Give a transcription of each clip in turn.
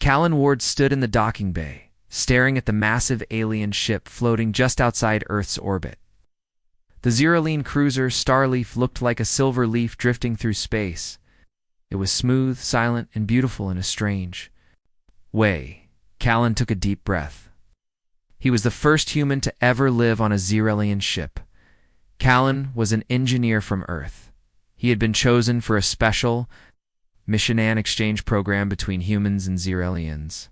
Callan Ward stood in the docking bay, staring at the massive alien ship floating just outside Earth's orbit. The Xeraline cruiser Starleaf looked like a silver leaf drifting through space. It was smooth, silent, and beautiful in a strange way. Callan took a deep breath. He was the first human to ever live on a Xeraline ship. Callan was an engineer from Earth. He had been chosen for a special mission-an exchange program between humans and Xeralians.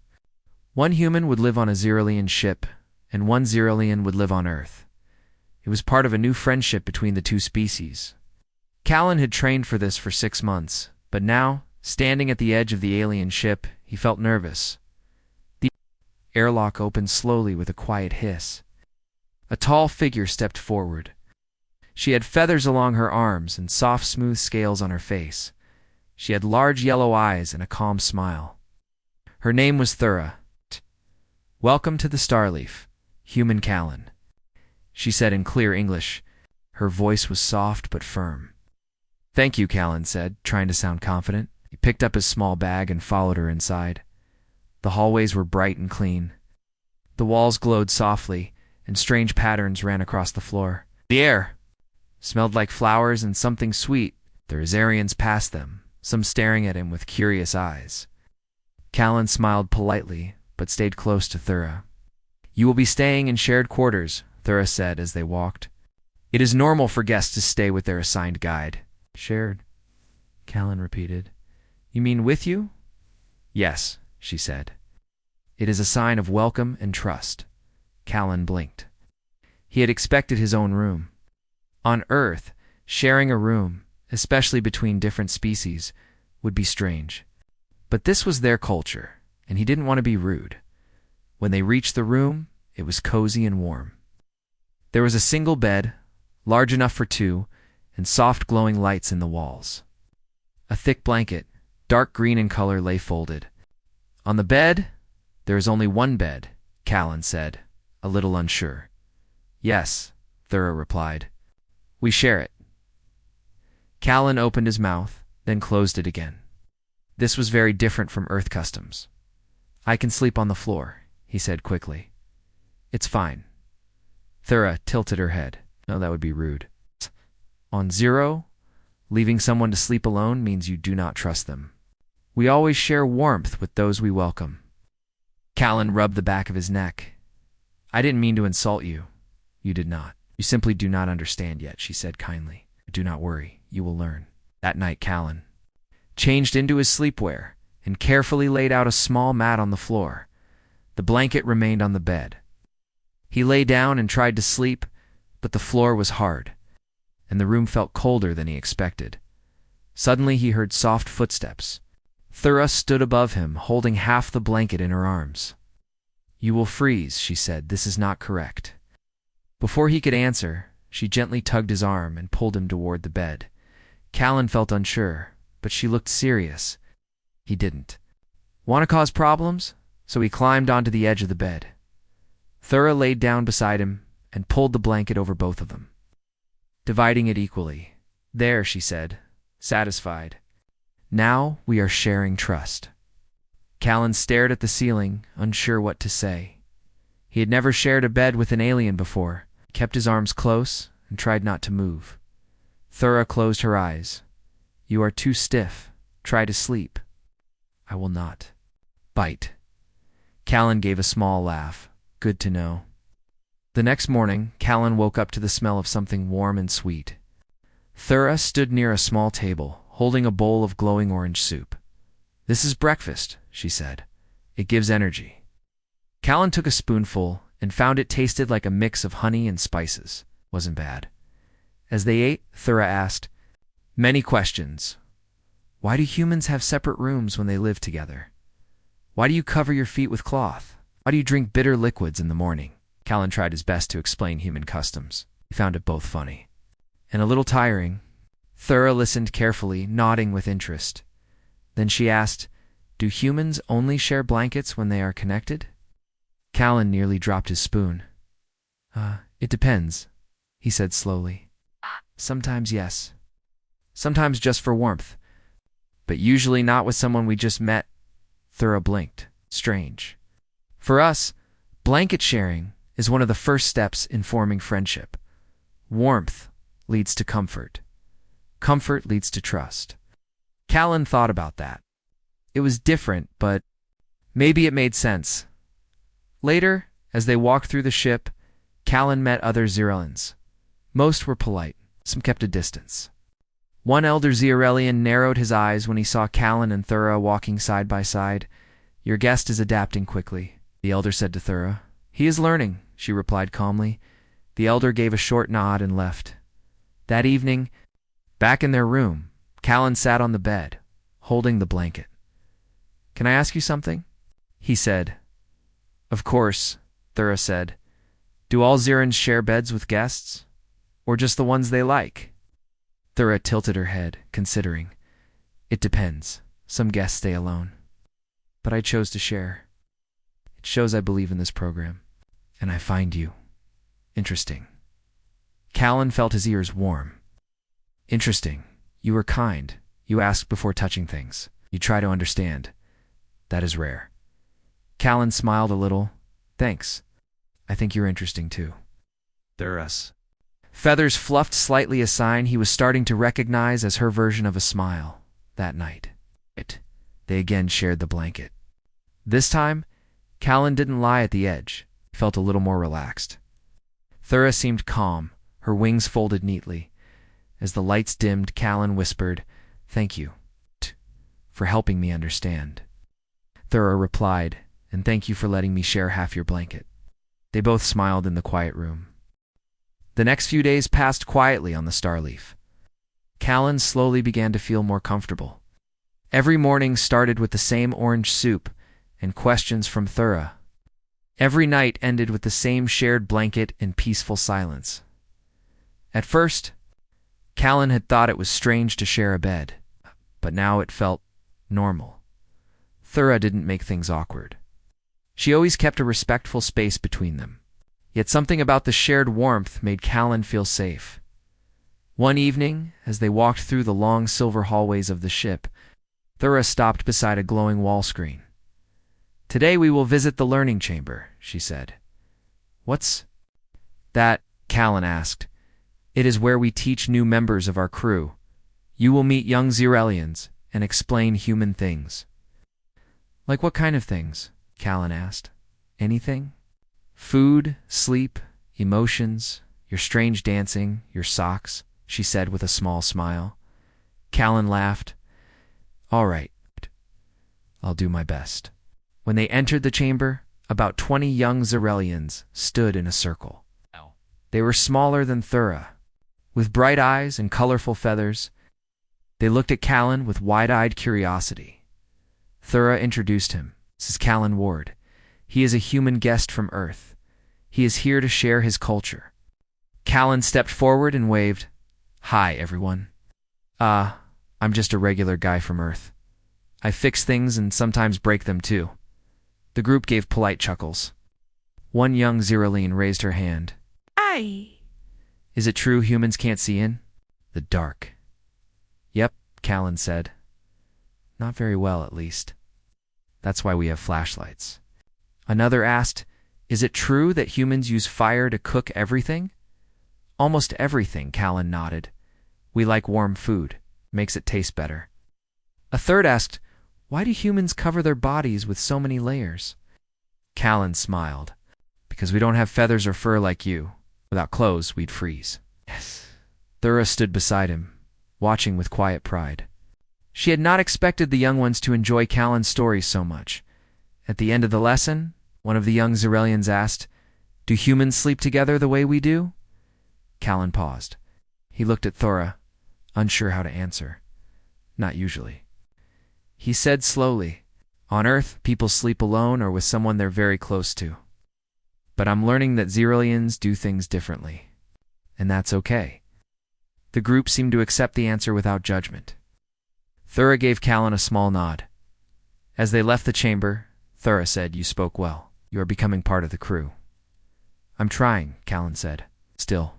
One human would live on a Xeralian ship, and one Xeralian would live on Earth. It was part of a new friendship between the two species. Callan had trained for this for 6 months, but now, standing at the edge of the alien ship, he felt nervous. The airlock opened slowly with a quiet hiss. A tall figure stepped forward. She had feathers along her arms and soft, smooth scales on her face. She had large yellow eyes and a calm smile. Her name was Thura. "Welcome to the Starleaf, human Callan," she said in clear English. Her voice was soft but firm. "Thank you," Callan said, trying to sound confident. He picked up his small bag and followed her inside. The hallways were bright and clean. The walls glowed softly, and strange patterns ran across the floor. The air smelled like flowers and something sweet. The Xerians passed them, some staring at him with curious eyes. Callan smiled politely, but stayed close to Thura. "You will be staying in shared quarters," Thura said as they walked. "It is normal for guests to stay with their assigned guide." "Shared," Callan repeated. "You mean with you?" "Yes," she said. "It is a sign of welcome and trust." Callan blinked. He had expected his own room. On Earth, sharing a room, especially between different species, would be strange. But this was their culture, and he didn't want to be rude. When they reached the room, it was cozy and warm. There was a single bed, large enough for two, and soft glowing lights in the walls. A thick blanket, dark green in color, lay folded. "On the bed, there is only one bed," Callan said, a little unsure. "Yes," Thura replied. "We share it." Callan opened his mouth, then closed it again. This was very different from Earth customs. "I can sleep on the floor," he said quickly. "It's fine." Thura tilted her head. "No, that would be rude." "On Zero, leaving someone to sleep alone means you do not trust them. We always share warmth with those we welcome." Callan rubbed the back of his neck. "I didn't mean to insult you." "You did not. You simply do not understand yet," she said kindly. "Do not worry, you will learn." That night, Callan changed into his sleepwear and carefully laid out a small mat on the floor. The blanket remained on the bed. He lay down and tried to sleep, but the floor was hard, and the room felt colder than he expected. Suddenly he heard soft footsteps. Thura stood above him, holding half the blanket in her arms. "You will freeze," she said. "This is not correct." Before he could answer, she gently tugged his arm and pulled him toward the bed. Callan felt unsure, but she looked serious. He didn't want to cause problems, so he climbed onto the edge of the bed. Thura laid down beside him and pulled the blanket over both of them, dividing it equally. "There," she said, satisfied. "Now we are sharing trust." Callan stared at the ceiling, unsure what to say. He had never shared a bed with an alien before. He kept his arms close and tried not to move. Thura closed her eyes. "You are too stiff. Try to sleep." "I will not." "Bite." Callan gave a small laugh. "Good to know." The next morning, Callan woke up to the smell of something warm and sweet. Thura stood near a small table, holding a bowl of glowing orange soup. "This is breakfast," she said. "It gives energy." Callan took a spoonful and found it tasted like a mix of honey and spices. Wasn't bad. As they ate, Thura asked, "Many questions. Why do humans have separate rooms when they live together? Why do you cover your feet with cloth? Why do you drink bitter liquids in the morning?" Callan tried his best to explain human customs. He found it both funny and a little tiring. Thura listened carefully, nodding with interest. Then she asked, "Do humans only share blankets when they are connected?" Callan nearly dropped his spoon. It depends," he said slowly. "Sometimes yes. Sometimes just for warmth. But usually not with someone we just met." Thura blinked. strange. For us, blanket sharing is one of the first steps in forming friendship. Warmth leads to comfort. Comfort leads to trust. Callan thought about that. It was different, but maybe it made sense. Later, as they walked through the ship, Callan met other Zerelians. Most were polite, some kept a distance. One elder Zerelian narrowed his eyes when he saw Callan and Thura walking side by side. "Your guest is adapting quickly," the elder said to Thura. "He is learning," she replied calmly. The elder gave a short nod and left. That evening, back in their room, Callan sat on the bed, holding the blanket. "Can I ask you something?" he said. "Of course," Thura said. "Do all Zerans share beds with guests? Or just the ones they like?" Thura tilted her head, considering. "It depends. Some guests stay alone. But I chose to share. It shows I believe in this program. And I find you interesting." Callan felt his ears warm. "Interesting. You were kind. You asked before touching things. You try to understand. That is rare." Callan smiled a little. "Thanks. I think you're interesting too." Thura's feathers fluffed slightly, a sign he was starting to recognize as her version of a smile. That night, they again shared the blanket. This time, Callan didn't lie at the edge. He felt a little more relaxed. Thura seemed calm, her wings folded neatly. As the lights dimmed, Callan whispered, "Thank you for helping me understand." Thura replied, "And thank you for letting me share half your blanket." They both smiled in the quiet room. The next few days passed quietly on the Starleaf. Callan slowly began to feel more comfortable. Every morning started with the same orange soup and questions from Thura. Every night ended with the same shared blanket and peaceful silence. At first, Callan had thought it was strange to share a bed, but now it felt normal. Thura didn't make things awkward. She always kept a respectful space between them. Yet something about the shared warmth made Callan feel safe. One evening, as they walked through the long silver hallways of the ship, Thura stopped beside a glowing wall screen. "Today we will visit the learning chamber," she said. "What's that?" Callan asked. "It is where we teach new members of our crew. You will meet young Zerelians and explain human things." "Like what kind of things?" Callan asked. "Anything? Food, sleep, emotions, your strange dancing, your socks," she said with a small smile. Callan laughed. "All right, I'll do my best." When they entered the chamber, about 20 young Zerelians stood in a circle. They were smaller than Thura. With bright eyes and colorful feathers, they looked at Callan with wide-eyed curiosity. Thura introduced him. "This is Callan Ward. He is a human guest from Earth. He is here to share his culture." Callan stepped forward and waved. "Hi, everyone. I'm just a regular guy from Earth. I fix things and sometimes break them too." The group gave polite chuckles. One young Zeralian raised her hand. "Aye." "Is it true humans can't see in the dark?" "Yep," Callan said. "Not very well, at least. That's why we have flashlights." Another asked, "Is it true that humans use fire to cook everything?" "Almost everything," Callan nodded. "We like warm food. Makes it taste better." A third asked, "Why do humans cover their bodies with so many layers?" Callan smiled. "Because we don't have feathers or fur like you. Without clothes, we'd freeze." "Yes." Thura stood beside him, watching with quiet pride. She had not expected the young ones to enjoy Callan's stories so much. At the end of the lesson, one of the young Zerelians asked, "Do humans sleep together the way we do?" Callan paused. He looked at Thura, unsure how to answer. "Not usually." He said slowly, "On Earth, people sleep alone or with someone they're very close to. But I'm learning that Zerelians do things differently. And that's okay." The group seemed to accept the answer without judgment. Thura gave Callan a small nod. As they left the chamber, Thura said, "You spoke well. You are becoming part of the crew." "I'm trying," Callan said. "Still.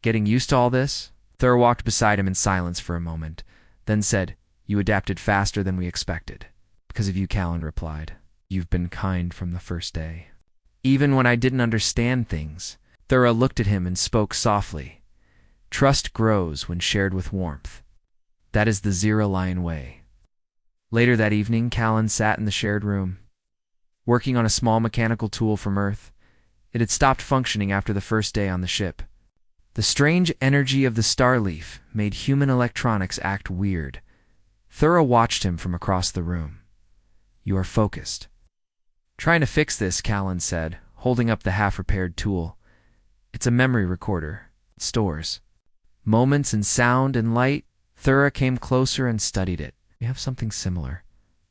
Getting used to all this?" Thura walked beside him in silence for a moment, then said, "You adapted faster than we expected." "Because of you," Callan replied. You've been kind from the first day. Even when I didn't understand things, Thura looked at him and spoke softly. Trust grows when shared with warmth. That is the Zero-Lion way. Later that evening, Callan sat in the shared room, working on a small mechanical tool from Earth. It had stopped functioning after the first day on the ship. The strange energy of the Starleaf made human electronics act weird. Thura watched him from across the room. You are focused. Trying to fix this, Callan said, holding up the half-repaired tool. It's a memory recorder. It stores moments in sound and light. Thura came closer and studied it. We have something similar,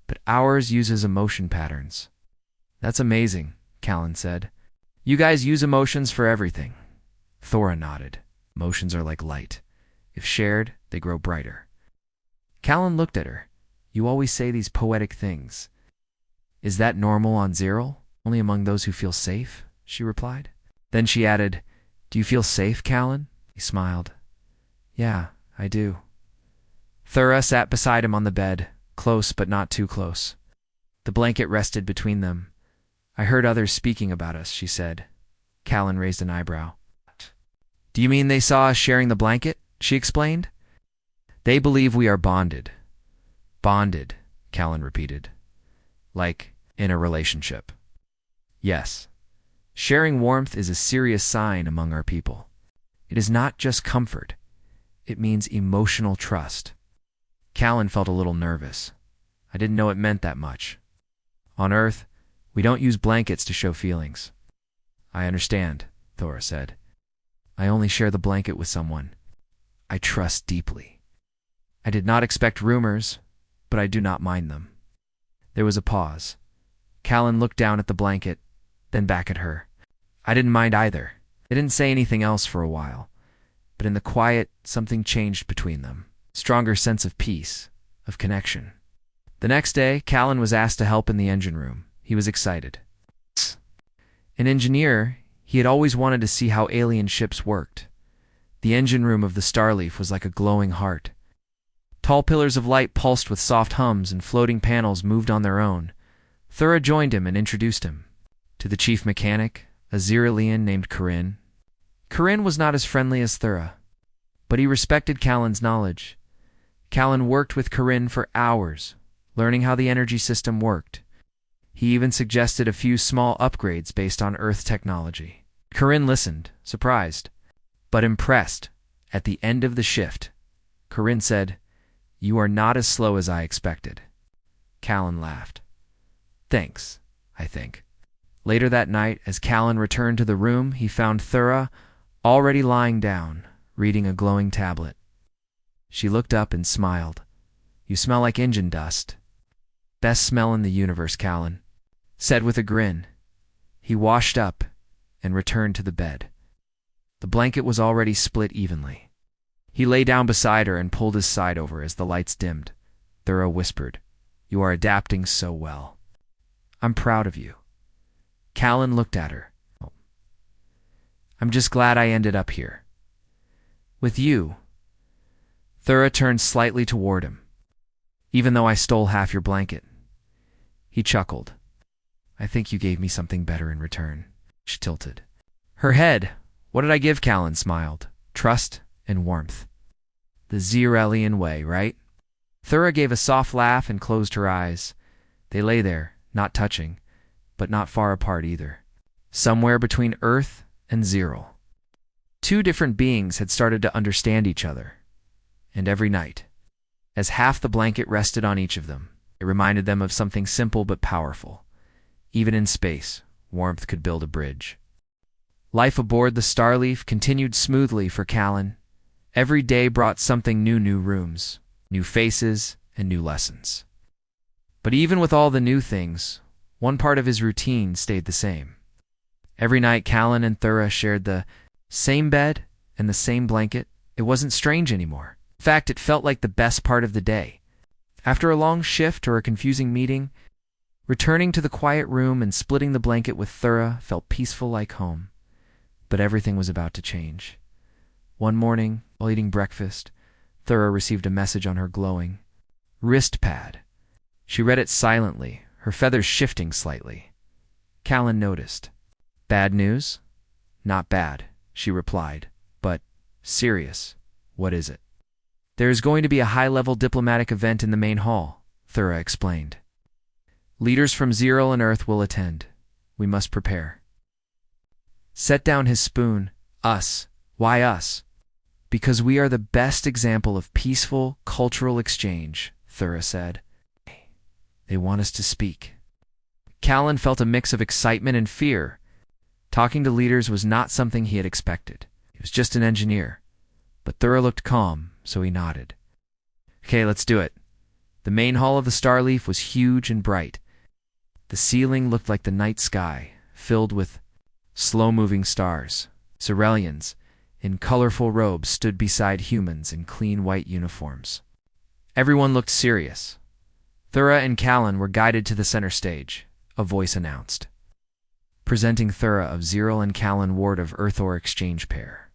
but ours uses emotion patterns. That's amazing, Callan said. You guys use emotions for everything. Thura nodded. Emotions are like light. If shared, they grow brighter. Callan looked at her. You always say these poetic things. Is that normal on Zero? Only among those who feel safe? She replied. Then she added, Do you feel safe, Callan? He smiled. Yeah, I do. Thura sat beside him on the bed, close but not too close. The blanket rested between them. I heard others speaking about us, she said. Callan raised an eyebrow. Do you mean they saw us sharing the blanket? She explained. They believe we are bonded. Bonded, Callan repeated. Like in a relationship. Yes. Sharing warmth is a serious sign among our people. It is not just comfort. It means emotional trust. Callan felt a little nervous. I didn't know it meant that much. On Earth, we don't use blankets to show feelings. I understand, Thura said. I only share the blanket with someone I trust deeply. I did not expect rumors, but I do not mind them. There was a pause. Callan looked down at the blanket, then back at her. I didn't mind either. They didn't say anything else for a while, but in the quiet, something changed between them. Stronger sense of peace, of connection. The next day, Callan was asked to help in the engine room. He was excited. An engineer, he had always wanted to see how alien ships worked. The engine room of the Starleaf was like a glowing heart. Tall pillars of light pulsed with soft hums and floating panels moved on their own. Thura joined him and introduced him to the chief mechanic, a Zero-Lion named Corinne. Corinne was not as friendly as Thura, but he respected Callan's knowledge. Callan worked with Corinne for hours, learning how the energy system worked. He even suggested a few small upgrades based on Earth technology. Corinne listened, surprised, but impressed. At the end of the shift, Corinne said, You are not as slow as I expected. Callan laughed. Thanks, I think. Later that night, as Callan returned to the room, he found Thura already lying down, reading a glowing tablet. She looked up and smiled. You smell like engine dust. Best smell in the universe, Callan said with a grin. He washed up and returned to the bed. The blanket was already split evenly. He lay down beside her and pulled his side over as the lights dimmed. Thura whispered, You are adapting so well. I'm proud of you. Callan looked at her. I'm just glad I ended up here. With you. Thura turned slightly toward him. Even though I stole half your blanket. He chuckled. I think you gave me something better in return. She tilted her head. What did I give? Callan smiled. Trust and warmth. The Zero-Lion way, right? Thura gave a soft laugh and closed her eyes. They lay there, not touching, but not far apart either. Somewhere between Earth and Zero. Two different beings had started to understand each other. And every night, as half the blanket rested on each of them, it reminded them of something simple but powerful. Even in space, warmth could build a bridge. Life aboard the Starleaf continued smoothly for Callan. Every day brought something new rooms, new faces, and new lessons. But even with all the new things, one part of his routine stayed the same. Every night Callan and Thura shared the same bed and the same blanket. It wasn't strange anymore. In fact, it felt like the best part of the day. After a long shift or a confusing meeting, returning to the quiet room and splitting the blanket with Thura felt peaceful like home. But everything was about to change. One morning, while eating breakfast, Thura received a message on her glowing wrist pad. She read it silently, her feathers shifting slightly. Callan noticed. "Bad news?" "Not bad," she replied, "but serious. What is it?" "There is going to be a high-level diplomatic event in the main hall," Thura explained. "Leaders from Zero and Earth will attend. We must prepare." Set down his spoon. "Us. Why us?" "Because we are the best example of peaceful cultural exchange," Thura said. "They want us to speak." Callan felt a mix of excitement and fear. Talking to leaders was not something he had expected. He was just an engineer. But Thura looked calm, so he nodded. "Okay, let's do it." The main hall of the Starleaf was huge and bright. The ceiling looked like the night sky, filled with slow-moving stars. Cerellians, in colorful robes, stood beside humans in clean white uniforms. Everyone looked serious. Thura and Callan were guided to the center stage. A voice announced. "Presenting Thura of Zero and Callan Ward of Earth-Or Exchange Pair."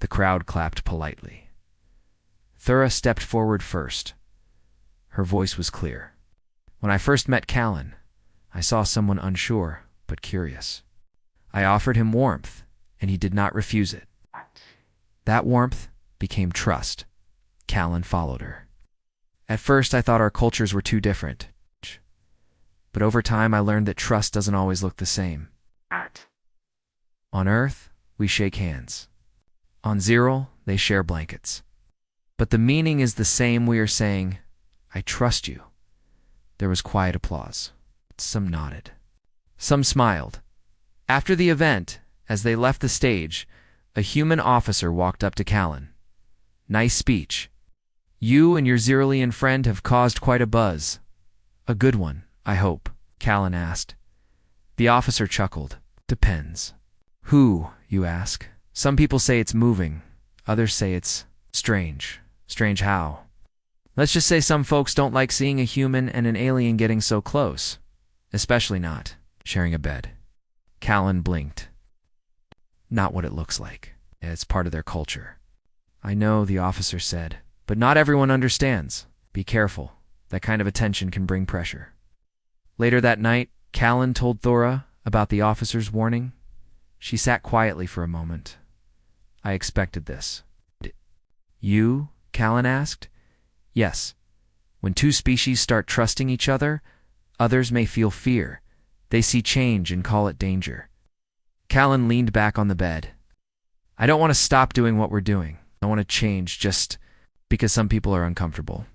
The crowd clapped politely. Thura stepped forward first. Her voice was clear. "When I first met Callan, I saw someone unsure but curious. I offered him warmth, and he did not refuse it. That warmth became trust." Callan followed her. "At first I thought our cultures were too different. But over time I learned that trust doesn't always look the same. On Earth, we shake hands. On Zero, they share blankets. But the meaning is the same. We are saying, 'I trust you.'" There was quiet applause. Some nodded. Some smiled. After the event, as they left the stage, a human officer walked up to Callan. "Nice speech. You and your Zeralian friend have caused quite a buzz." "A good one, I hope," Callan asked. The officer chuckled. "Depends. Who, you ask? Some people say it's moving. Others say it's strange." "Strange how?" "Let's just say some folks don't like seeing a human and an alien getting so close. Especially not sharing a bed." Callan blinked. "Not what it looks like. It's part of their culture." "I know," the officer said, "but not everyone understands. Be careful. That kind of attention can bring pressure." Later that night, Callan told Thura about the officer's warning. She sat quietly for a moment. "I expected this." "You?" Callan asked. "Yes. When two species start trusting each other, others may feel fear. They see change and call it danger." Callan leaned back on the bed. "I don't want to stop doing what we're doing. I want to change just because some people are uncomfortable."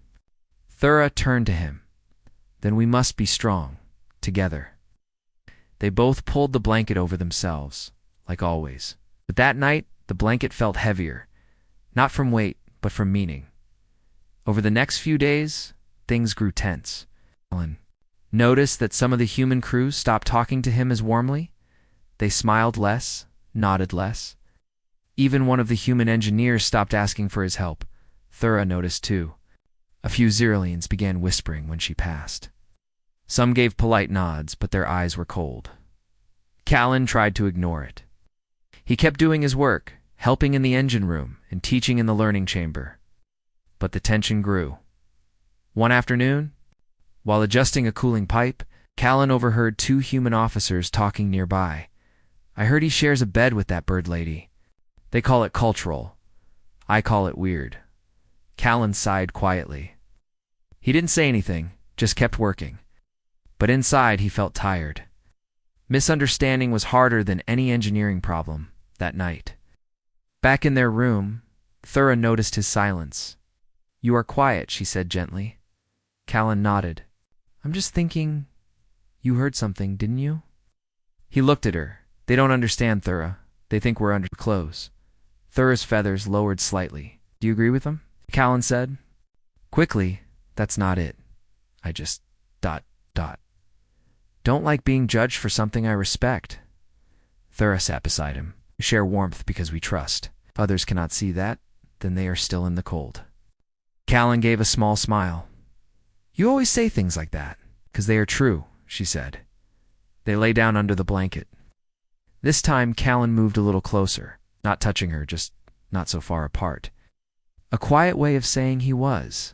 Thura turned to him. "Then we must be strong, together." They both pulled the blanket over themselves, like always. But that night, the blanket felt heavier, not from weight, but from meaning. Over the next few days, things grew tense. Callan noticed that some of the human crew stopped talking to him as warmly. They smiled less, nodded less. Even one of the human engineers stopped asking for his help. Thura noticed too. A few Zeralians began whispering when she passed. Some gave polite nods, but their eyes were cold. Callan tried to ignore it. He kept doing his work, helping in the engine room and teaching in the learning chamber. But the tension grew. One afternoon, while adjusting a cooling pipe, Callan overheard two human officers talking nearby. "I heard he shares a bed with that bird lady. They call it cultural. I call it weird." Callan sighed quietly. He didn't say anything, just kept working. But inside he felt tired. Misunderstanding was harder than any engineering problem that night. Back in their room, Thura noticed his silence. "You are quiet," she said gently. Callan nodded. "I'm just thinking, you heard something, didn't you?" He looked at her. "They don't understand, Thura. They think we're under clothes." Thura's feathers lowered slightly. "Do you agree with them?" Callan said. Quickly, "That's not it. I just... ... don't like being judged for something I respect." Thura sat beside him. "We share warmth because we trust. If others cannot see that, then they are still in the cold." Callan gave a small smile. "You always say things like that, because they are true," she said. They lay down under the blanket. This time, Callan moved a little closer, not touching her, just not so far apart. A quiet way of saying he was.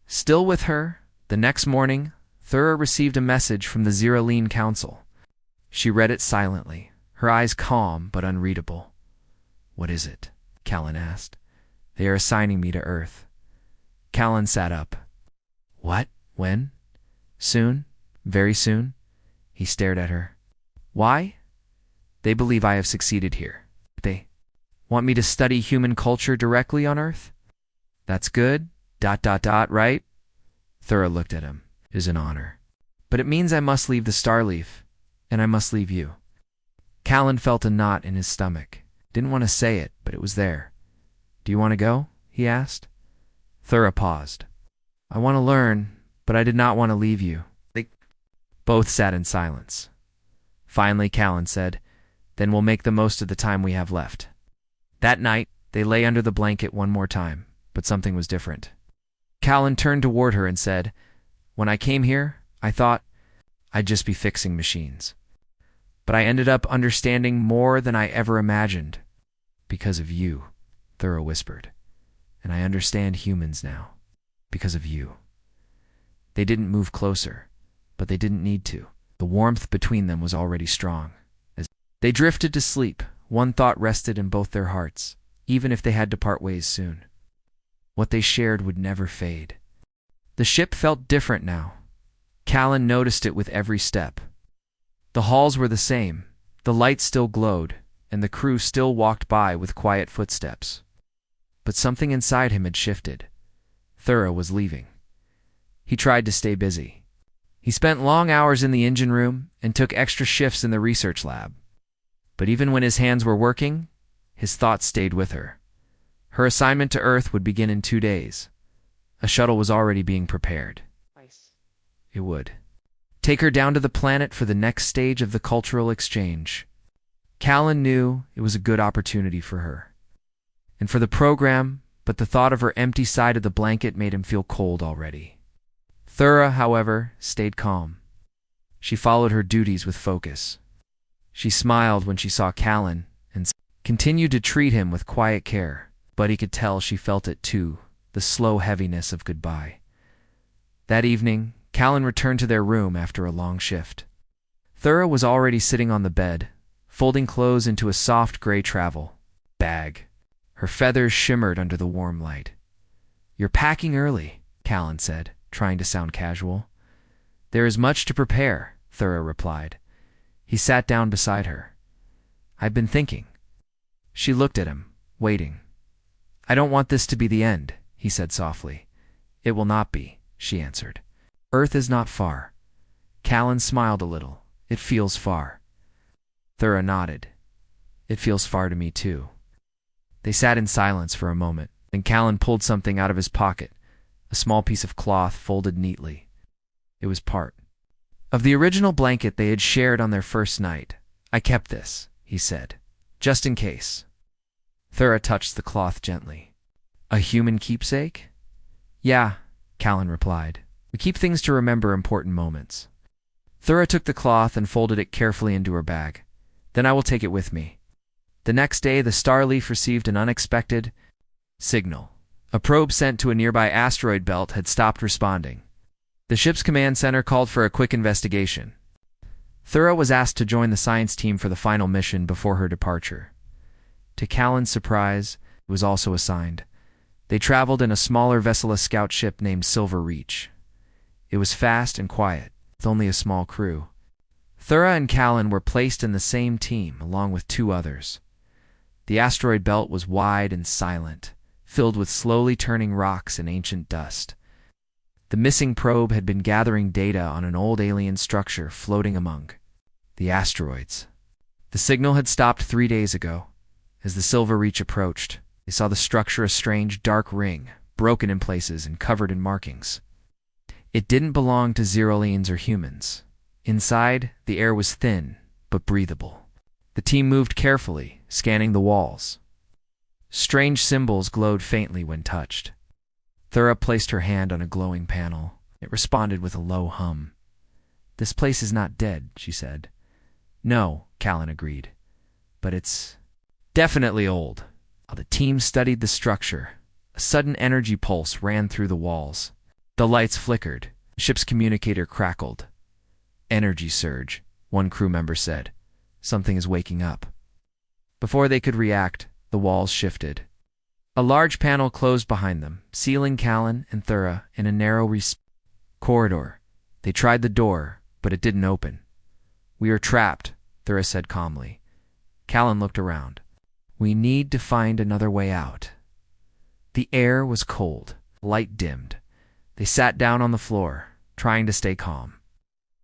Still with her, the next morning, Thura received a message from the Ziraline Council. She read it silently, her eyes calm but unreadable. "What is it?" Callan asked. "They are assigning me to Earth." Callan sat up. "What? When? Soon? Very soon?" He stared at her. "Why?" "They believe I have succeeded here. They want me to study human culture directly on Earth?" "That's good, right?" Thura looked at him. "It is an honor. But it means I must leave the Starleaf, and I must leave you." Callan felt a knot in his stomach. Didn't want to say it, but it was there. "Do you want to go?" he asked. Thura paused. "I want to learn, but I did not want to leave you." They both sat in silence. Finally, Callan said, "Then we'll make the most of the time we have left." That night, they lay under the blanket one more time, but something was different. Callan turned toward her and said, "When I came here, I thought I'd just be fixing machines. But I ended up understanding more than I ever imagined. Because of you," Thura whispered. "And I understand humans now. Because of you." They didn't move closer, but they didn't need to. The warmth between them was already strong. As they drifted to sleep, one thought rested in both their hearts, even if they had to part ways soon. What they shared would never fade. The ship felt different now. Callan noticed it with every step. The halls were the same, the lights still glowed, and the crew still walked by with quiet footsteps. But something inside him had shifted. Thura was leaving. He tried to stay busy. He spent long hours in the engine room and took extra shifts in the research lab. But even when his hands were working, his thoughts stayed with her. Her assignment to Earth would begin in 2 days. A shuttle was already being prepared. It would take her down to the planet for the next stage of the cultural exchange. Callan knew it was a good opportunity for her. And for the program, but the thought of her empty side of the blanket made him feel cold already. Thura, however, stayed calm. She followed her duties with focus. She smiled when she saw Callan and continued to treat him with quiet care, but he could tell she felt it too, the slow heaviness of goodbye. That evening, Callan returned to their room after a long shift. Thura was already sitting on the bed, folding clothes into a soft gray travel bag. Her feathers shimmered under the warm light. "You're packing early," Callan said, trying to sound casual. "There is much to prepare," Thura replied. He sat down beside her. "I've been thinking." She looked at him, waiting. "I don't want this to be the end," he said softly. "It will not be," she answered. "Earth is not far." Callan smiled a little. "It feels far." Thura nodded. "It feels far to me too." They sat in silence for a moment. Then Callan pulled something out of his pocket, a small piece of cloth folded neatly. It was part of the original blanket they had shared on their first night. "I kept this," he said, "just in case." Thura touched the cloth gently. "A human keepsake?" "Yeah," Callan replied. "We keep things to remember important moments." Thura took the cloth and folded it carefully into her bag. "Then I will take it with me." The next day, the Starleaf received an unexpected signal. A probe sent to a nearby asteroid belt had stopped responding. The ship's command center called for a quick investigation. Thura was asked to join the science team for the final mission before her departure. To Callan's surprise, it was also assigned. They traveled in a smaller vessel scout ship named Silver Reach. It was fast and quiet, with only a small crew. Thura and Callan were placed in the same team, along with 2 others. The asteroid belt was wide and silent, filled with slowly turning rocks and ancient dust. The missing probe had been gathering data on an old alien structure floating among the asteroids. The signal had stopped 3 days ago. As the Silver Reach approached, they saw the structure a strange dark ring, broken in places and covered in markings. It didn't belong to Zerolines or humans. Inside, the air was thin, but breathable. The team moved carefully, scanning the walls. Strange symbols glowed faintly when touched. Thura placed her hand on a glowing panel. It responded with a low hum. "This place is not dead," she said. "No," Callan agreed. "But it's definitely old." While the team studied the structure, a sudden energy pulse ran through the walls. The lights flickered. Ship's communicator crackled. Energy surge, one crew member said. Something is waking up. Before they could react, the walls shifted. A large panel closed behind them, sealing Callan and Thura in a narrow corridor. They tried the door, but it didn't open. We are trapped, Thura said calmly. Callan looked around. We need to find another way out. The air was cold. Light dimmed. They sat down on the floor, trying to stay calm.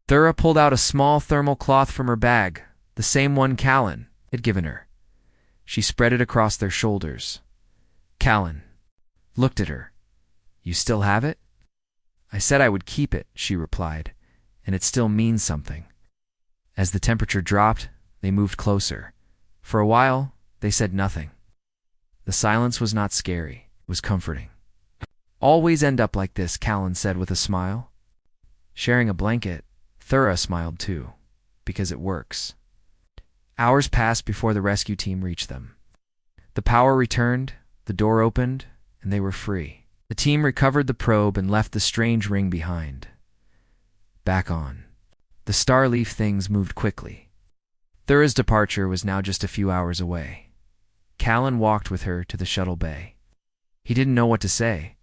Thura pulled out a small thermal cloth from her bag, the same one Callan had given her. She spread it across their shoulders. Callan looked at her. You still have it? I said I would keep it, she replied, and it still means something. As the temperature dropped, they moved closer. For a while, they said nothing. The silence was not scary, it was comforting. Always end up like this, Callan said with a smile. Sharing a blanket, Thura smiled too, because it works. Hours passed before the rescue team reached them. The power returned, the door opened, and they were free. The team recovered the probe and left the strange ring behind. Back on. The Starleaf things moved quickly. Thura's departure was now just a few hours away. Callan walked with her to the shuttle bay. He didn't know what to say.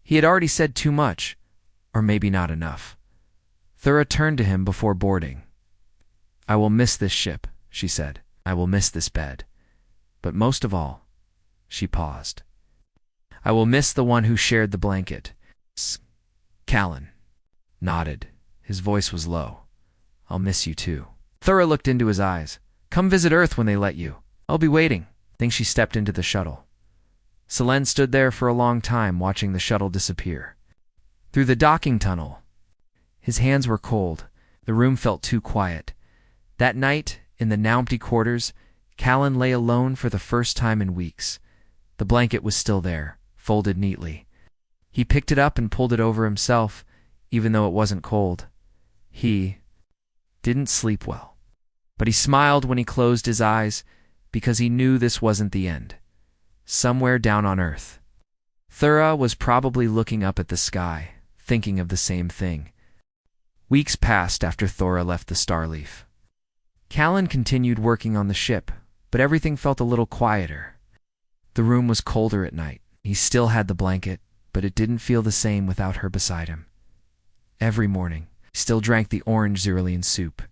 He had already said too much, or maybe not enough. Thura turned to him before boarding. I will miss this ship, she said. I will miss this bed. But most of all, she paused. I will miss the one who shared the blanket. Callan nodded. His voice was low. I'll miss you too. Thura looked into his eyes. Come visit Earth when they let you. I'll be waiting. Then she stepped into the shuttle. Selene stood there for a long time watching the shuttle disappear. Through the docking tunnel. His hands were cold. The room felt too quiet. That night, in the now empty quarters, Callan lay alone for the first time in weeks. The blanket was still there, folded neatly. He picked it up and pulled it over himself, even though it wasn't cold. He didn't sleep well. But he smiled when he closed his eyes, because he knew this wasn't the end. Somewhere down on Earth. Thura was probably looking up at the sky, thinking of the same thing. Weeks passed after Thura left the Starleaf. Callan continued working on the ship, but everything felt a little quieter. The room was colder at night. He still had the blanket, but it didn't feel the same without her beside him. Every morning, he still drank the orange cerulean soup.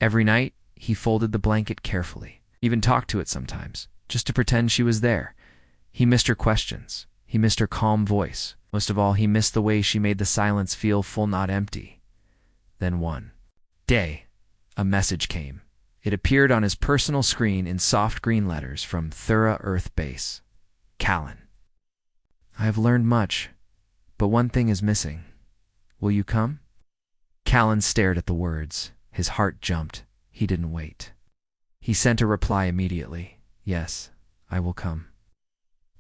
Every night, he folded the blanket carefully, even talked to it sometimes, just to pretend she was there. He missed her questions. He missed her calm voice. Most of all, he missed the way she made the silence feel full, not empty. Then one day, a message came. It appeared on his personal screen in soft green letters from Thura Earth Base. Callan. I have learned much, but one thing is missing. Will you come? Callan stared at the words. His heart jumped. He didn't wait. He sent a reply immediately. Yes, I will come.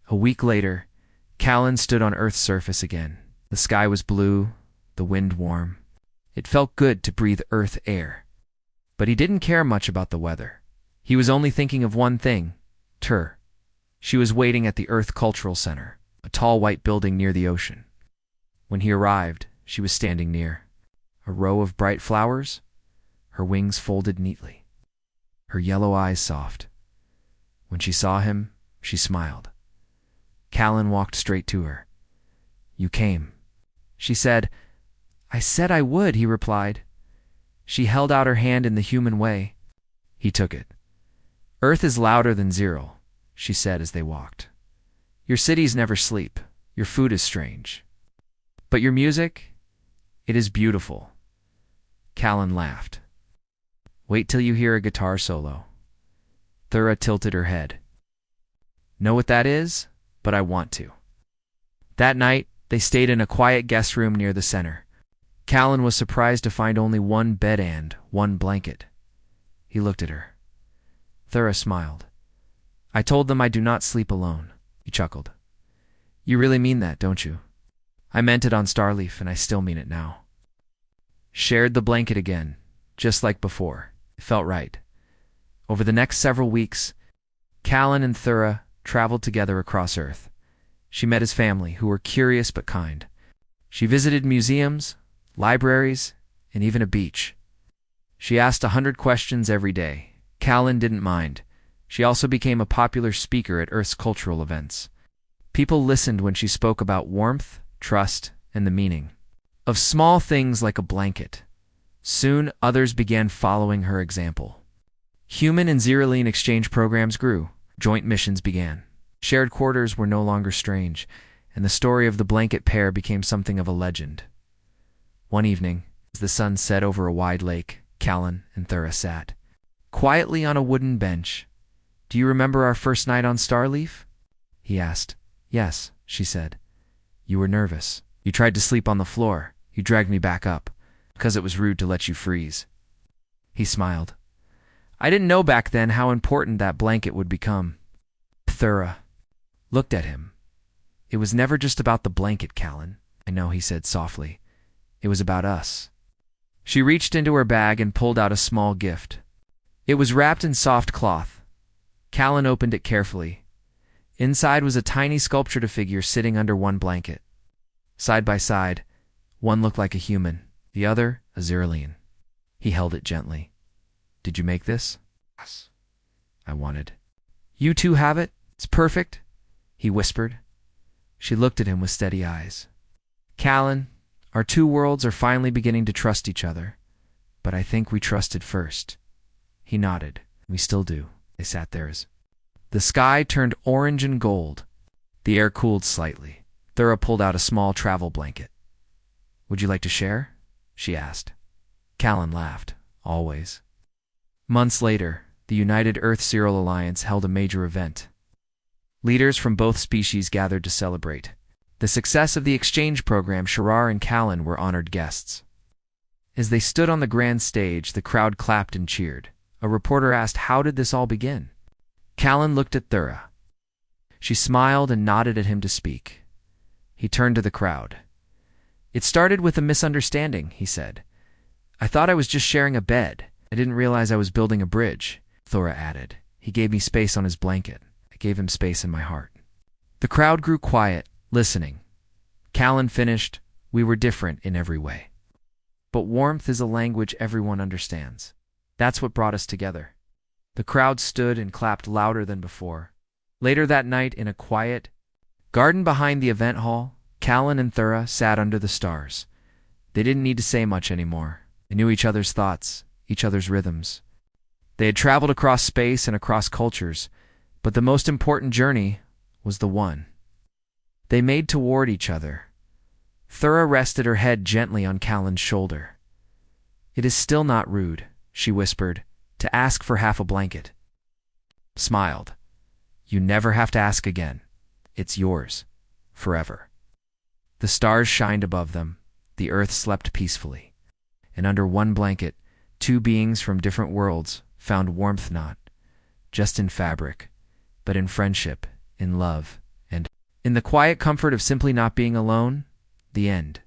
A week later, Callan stood on Earth's surface again. The sky was blue, the wind warm. It felt good to breathe Earth air. But he didn't care much about the weather. He was only thinking of one thing, Tur. She was waiting at the Earth Cultural Center, a tall white building near the ocean. When he arrived, she was standing near. A row of bright flowers, her wings folded neatly, her yellow eyes soft. When she saw him, she smiled. Callan walked straight to her. You came. She said, I said I would, he replied. She held out her hand in the human way. He took it. Earth is louder than zero, she said as they walked. Your cities never sleep. Your food is strange. But your music, it is beautiful. Callan laughed. Wait till you hear a guitar solo. Thura tilted her head. Know what that is? But I want to. That night, they stayed in a quiet guest room near the center. Callan was surprised to find only one bed and one blanket. He looked at her. Thura smiled. I told them I do not sleep alone. He chuckled. You really mean that, don't you? I meant it on Starleaf, and I still mean it now. Shared the blanket again, just like before. It felt right. Over the next several weeks, Callan and Thura traveled together across Earth. She met his family, who were curious but kind. She visited museums, libraries, and even a beach. She asked 100 questions every day. Callan didn't mind. She also became a popular speaker at Earth's cultural events. People listened when she spoke about warmth, trust, and the meaning of small things like a blanket. Soon, others began following her example. Human and Xyrilene exchange programs grew. Joint missions began. Shared quarters were no longer strange, and the story of the blanket pair became something of a legend. One evening, as the sun set over a wide lake, Callan and Thura sat quietly on a wooden bench. "Do you remember our first night on Starleaf?" he asked. "Yes," she said. "You were nervous. You tried to sleep on the floor. You dragged me back up, because it was rude to let you freeze." He smiled. "I didn't know back then how important that blanket would become." Thura looked at him. "It was never just about the blanket, Callan." "I know," he said softly. "It was about us." She reached into her bag and pulled out a small gift. It was wrapped in soft cloth. Callan opened it carefully. Inside was a tiny sculptured figure sitting under one blanket. Side by side, one looked like a human, the other a Xyrilene. He held it gently. "Did you make this?" "Yes," I wanted. "You two have it? It's perfect," he whispered. She looked at him with steady eyes. "Callan, our two worlds are finally beginning to trust each other, but I think we trusted first." He nodded. "We still do." They sat there as the sky turned orange and gold. The air cooled slightly. Thura pulled out a small travel blanket. "Would you like to share?" she asked. Callan laughed. "Always." Months later, the United Earth-Cyril Alliance held a major event. Leaders from both species gathered to celebrate the success of the exchange program. Shirar and Callan were honored guests. As they stood on the grand stage, the crowd clapped and cheered. A reporter asked, "How did this all begin?" Callan looked at Thura. She smiled and nodded at him to speak. He turned to the crowd. "It started with a misunderstanding," he said. "I thought I was just sharing a bed. I didn't realize I was building a bridge," Thura added. "He gave me space on his blanket. I gave him space in my heart." The crowd grew quiet, listening. Callan finished, "We were different in every way. But warmth is a language everyone understands. That's what brought us together." The crowd stood and clapped louder than before. Later that night, in a quiet garden behind the event hall, Callan and Thura sat under the stars. They didn't need to say much anymore. They knew each other's thoughts, each other's rhythms. They had traveled across space and across cultures, but the most important journey was the one they made toward each other. Thura rested her head gently on Callan's shoulder. "It is still not rude," she whispered, "to ask for half a blanket." Smiled. "You never have to ask again. It's yours, forever." The stars shined above them. The earth slept peacefully. And under one blanket, two beings from different worlds found warmth not just in fabric, but in friendship, in love, and in the quiet comfort of simply not being alone. The end.